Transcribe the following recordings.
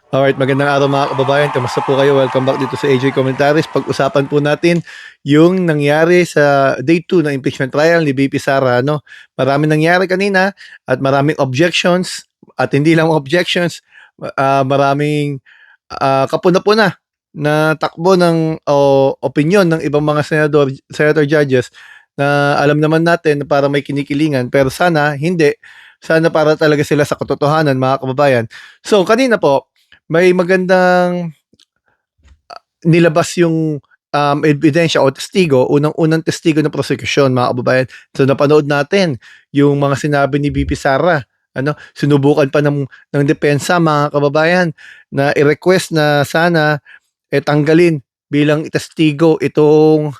Alright, magandang araw mga kababayan. Kamusta po kayo? Welcome back dito sa AJ Commentaries. Pag-usapan po natin yung nangyari sa day 2 ng impeachment trial ni VP Sara. No? Maraming nangyari kanina at maraming objections at hindi lang objections, maraming kapuna-puna na takbo ng opinion ng ibang mga senator judges na alam naman natin na para may kinikilingan pero sana hindi. Sana para talaga sila sa katotohanan mga kababayan. So kanina po, may magandang nilabas yung ebidensya o testigo, unang-unang testigo ng prosecution, mga kababayan. So napanood natin yung mga sinabi ni VP Sara. Sinubukan pa ng depensa, mga kababayan, na i-request na sana tanggalin bilang testigo itong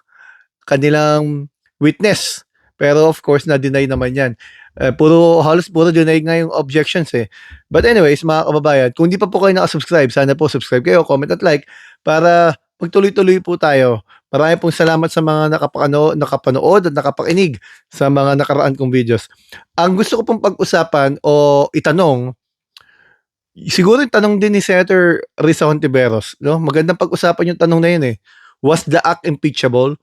kanilang witness. Pero of course, na-deny naman yan. Halos puro deny nga yung objections eh. But anyways, mga kababayan, kung di pa po kayo nakasubscribe, sana po subscribe kayo, comment at like para magtuloy-tuloy po tayo. Maraming pong salamat sa mga nakapanood at nakapakinig sa mga nakaraan kong videos. Ang gusto ko pong pag-usapan o itanong, siguro yung tanong din ni Senator Risa Hontiveros, no? Magandang pag-usapan yung tanong na yun eh. Was the act impeachable?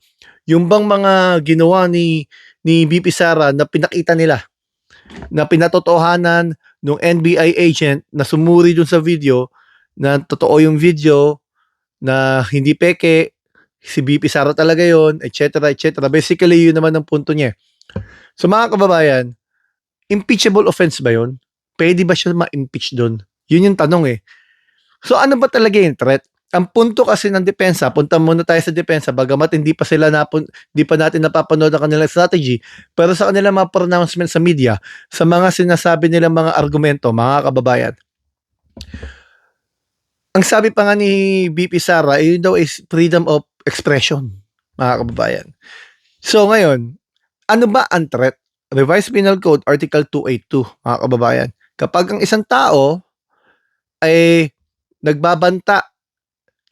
Yung bang mga ginawa ni VP Sara na pinakita nila, na pinatotohanan ng NBI agent na sumuri dun sa video, na totoo yung video, na hindi peke, si VP Sara talaga yon, etc. etc. Basically, yun naman ang punto niya. So mga kababayan, impeachable offense ba yun? Pwede ba siya ma-impeach dun? Yun yung tanong eh. So ano ba talaga yung threat? Ang punto kasi ng depensa, punta muna tayo sa depensa, bagamat hindi pa natin napapanood ang kanilang strategy, pero sa kanilang mga pronouncement sa media, sa mga sinasabi nilang mga argumento, mga kababayan. Ang sabi pa nga ni VP Sara, yun daw is freedom of expression, mga kababayan. So ngayon, ano ba ang threat? Revised Penal Code Article 282, mga kababayan. Kapag ang isang tao ay nagbabanta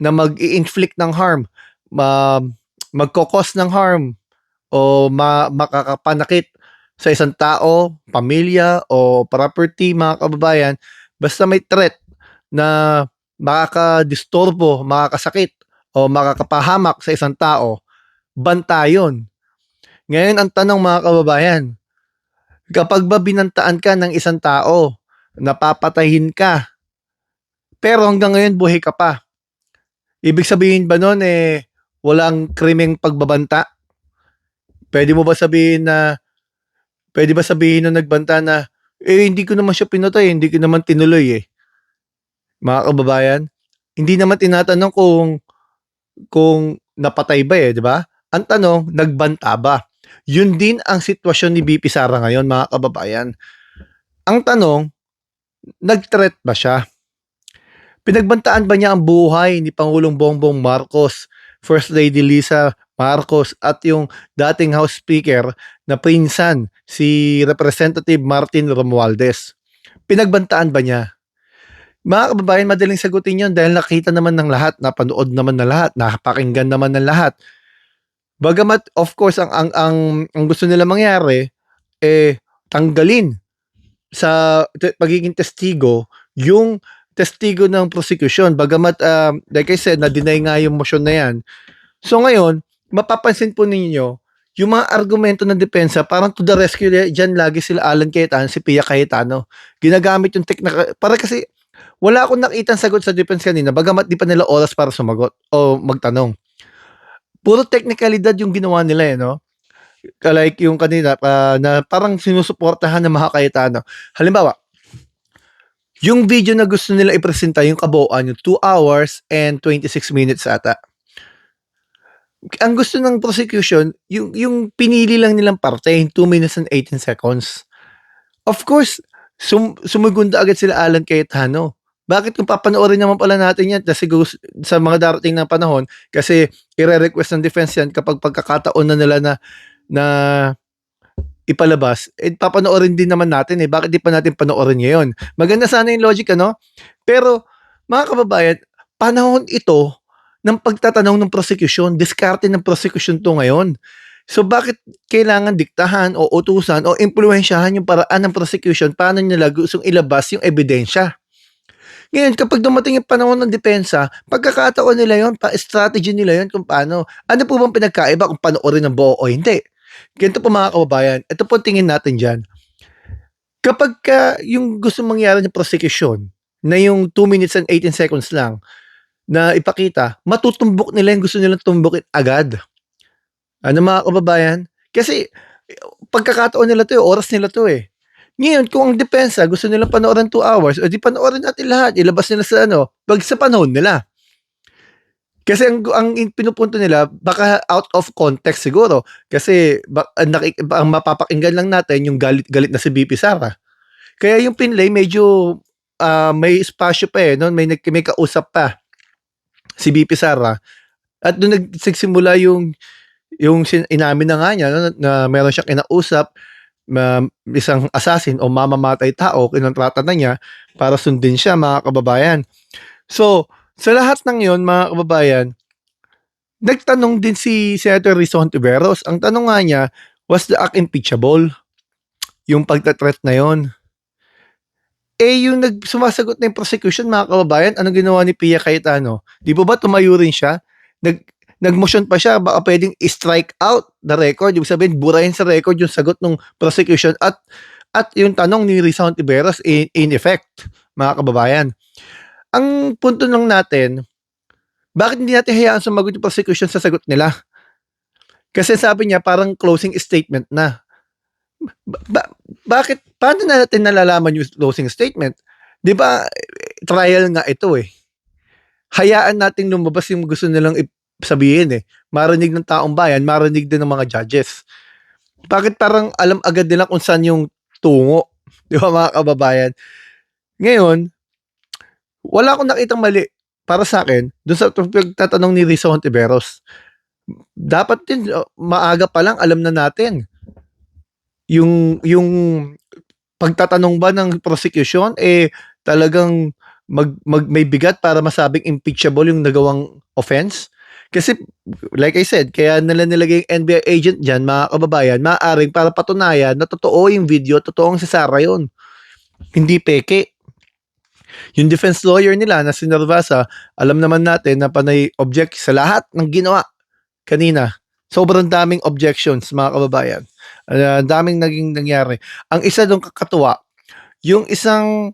na mag-i-inflict ng harm, magkokos ng harm o makakapanakit sa isang tao, pamilya o property, mga kababayan, basta may threat na makakadisturbo, makakasakit o makakapahamak sa isang tao, banta yun. Ngayon ang tanong, mga kababayan, kapag ba binantaan ka ng isang tao, napapatayin ka, pero hanggang ngayon buhay ka pa, ibig sabihin ba nun walang krimeng pagbabanta? Pwede ba sabihin nung nagbanta na, hindi ko naman siya pinatay, hindi ko naman tinuloy eh. Mga kababayan, hindi naman tinatanong kung napatay ba eh, di ba? Ang tanong, nagbanta ba? Yun din ang sitwasyon ni VP Sara ngayon, mga kababayan. Ang tanong, nag-threat ba siya? Pinagbantaan ba niya ang buhay ni Pangulong Bongbong Marcos, First Lady Lisa Marcos at yung dating House Speaker na pinsan si Representative Martin Romualdez? Pinagbantaan ba niya? Mga kababayan, madaling sagutin yun dahil nakita naman ng lahat, napanood naman ng lahat, nakapakinggan naman ng lahat. Bagamat of course ang gusto nila mangyari tanggalin sa pagiging testigo yung testigo ng prosecution, bagamat like I said, na-deny nga yung motion na yan. So ngayon, mapapansin po ninyo, yung mga argumento ng depensa, parang to the rescue dyan lagi sila Alan Cayetano, si Pia Cayetano. Ginagamit yung para kasi wala akong nakitang sagot sa defense kanina, bagamat di pa nila oras para sumagot o magtanong. Puro technicalidad yung ginawa nila no? Like yung kanina, na parang sinusuportahan ng mga Cayetano. Halimbawa, yung video na gusto nila ipresenta, yung kabuuan, yung 2 hours and 26 minutes ata. Ang gusto ng prosecution, yung pinili lang nilang parte, yung 2 minutes and 18 seconds. Of course, sumugunda agad sila Alan Cayetano. Bakit kung papanoorin naman pala natin yan kasi sa mga darating na panahon, kasi i-request ng defense yan kapag pagkakataon na nila na ipalabas, papanoorin din naman natin bakit di pa natin panoorin ngayon? Maganda sana yung logic pero mga kababayan, panahon ito ng pagtatanong ng prosecution, diskarte ng prosecution to ngayon. So bakit kailangan diktahan o utusan o impluwensyahan yung paraan ng prosecution paano nila gustong ilabas yung ebidensya? Ngayon kapag dumating yung panahon ng depensa, pagkakataon nila yon, strategy nila yon kung paano. Ano po bang pinagkaiba kung panoorin ng buo o hindi? Ganito po mga kababayan, ito po tingin natin diyan. Kapagka yung gusto mangyari ng prosecution na yung 2 minutes and 18 seconds lang na ipakita, matutumbok nila yung gusto nilang tumbukin agad. Ano mga kababayan? Kasi pagkakataon nila 'to, oras nila 'to, eh. Ngayon kung ang depensa gusto nilang panoorin 2 hours, o di panoorin natin lahat, ilabas nila sa ano, 'pag sa panahon nila. Kasi ang pinupunto nila baka out of context siguro. Kasi ang mapapakinggan lang natin yung galit-galit na si VP Sara. Kaya yung pinlay medyo, may espasyo pa, eh, 'no, may kausap pa si VP Sara at dun nagsisimula yung inamin na nga niya 'no, na meron siyang kinausap, isang assassin o mamamatay tao, kinontrata na niya para sundin siya mga kababayan. So, sa lahat ng yon mga kababayan, nagtanong din si Senator Rizon Tiveros. Ang tanong nga niya, was the act impeachable? Yung pagta-threat na yon. Eh, yung sumasagot na yung prosecution mga kababayan, anong ginawa ni Pia Cayetano? Di ba tumayo rin siya? Nag Nag-motion pa siya, baka pwedeng i-strike out the record. Ibig sabihin, burahin sa record yung sagot ng prosecution at yung tanong ni Rizon Tiveros in effect, mga kababayan. Ang punto lang natin, bakit hindi natin hayaan sumagot yung prosecution sa sagot nila? Kasi sabi niya, parang closing statement na. Bakit? Paano natin nalalaman yung closing statement? Di ba, trial nga ito eh. Hayaan nating lumabas yung gusto nilang sabihin eh. Marinig ng taong bayan, marinig din ng mga judges. Bakit parang alam agad nila kung saan yung tungo? Di ba mga kababayan? Ngayon, wala akong nakitang mali para sa akin dun sa pagtatanong ni Rizon Tiveros. Dapat din maaga pa lang alam na natin yung pagtatanong ba ng prosecution eh talagang may bigat para masabing impeachable yung nagawang offense. Kasi like I said, kaya nila nilagay yung NBI agent dyan, mga kababayan, maaaring para patunayan na totoo yung video, totoong si Sara yun. Hindi peke. Yung defense lawyer nila na si Narvasa, alam naman natin na panay object sa lahat ng ginawa kanina. Sobrang daming objections, mga kababayan. Daming naging nangyari. Ang isa doon kakatuwa, yung isang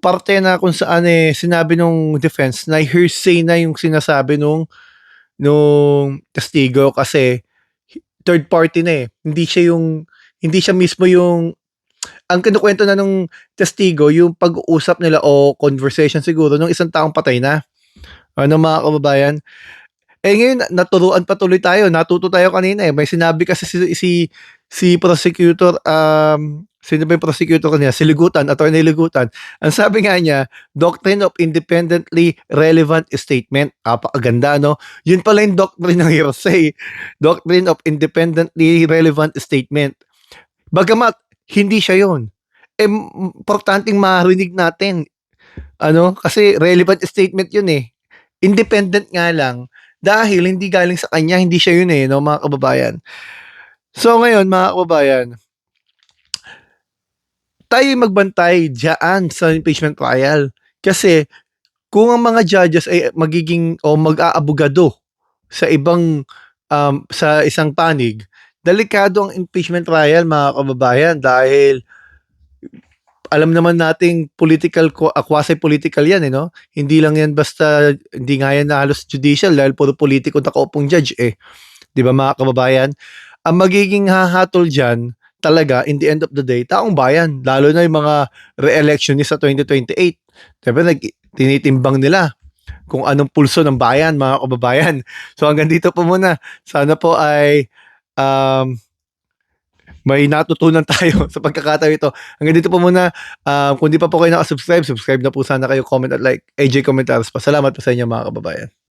parte na kung saan eh sinabi nung defense na hearsay na yung sinasabi nung testigo kasi third party na eh. Hindi siya mismo yung ang kinukwento na nung testigo yung pag-uusap nila o conversation siguro nung isang taong patay na. Ano mga kababayan? Eh ngayon naturuan pa tuloy tayo, natuto tayo kanina eh. May sinabi kasi si prosecutor, sino ba yung prosecutor kanina? Si Ligutan, Attorney Ligutan. Ang sabi nga niya, doctrine of independently relevant statement. Apakaganda, no? Yun pala yung doctrine ng hearsay. Doctrine of independently relevant statement. Bagamat, hindi siya yun. Eh, importanteng marinig natin. Ano? Kasi relevant statement yun eh. Independent nga lang. Dahil hindi galing sa kanya, hindi siya yun eh, no, mga kababayan. So ngayon, mga kababayan, tayo magbantay diyan sa impeachment trial. Kasi kung ang mga judges ay magiging o mag-aabogado sa ibang sa isang panig, delikado ang impeachment trial mga kababayan dahil alam naman nating political, quasi-political yan eh, no? Hindi lang yan basta, hindi nga yan na halos judicial dahil puro politiko nakaupong judge eh. Di ba mga kababayan? Ang magiging hahatol dyan, talaga, in the end of the day, taong bayan. Lalo na yung mga re-electionist sa 2028. Diba, tinitimbang nila kung anong pulso ng bayan, mga kababayan. So hanggang dito po muna. Sana po ay may natutunan tayo sa pagkakataon ito. Hanggang dito po muna. Kung di pa po kayo nakasubscribe, subscribe na po sana kayo, comment at like. AJ Comentaros pa. Salamat po sa inyo mga kababayan.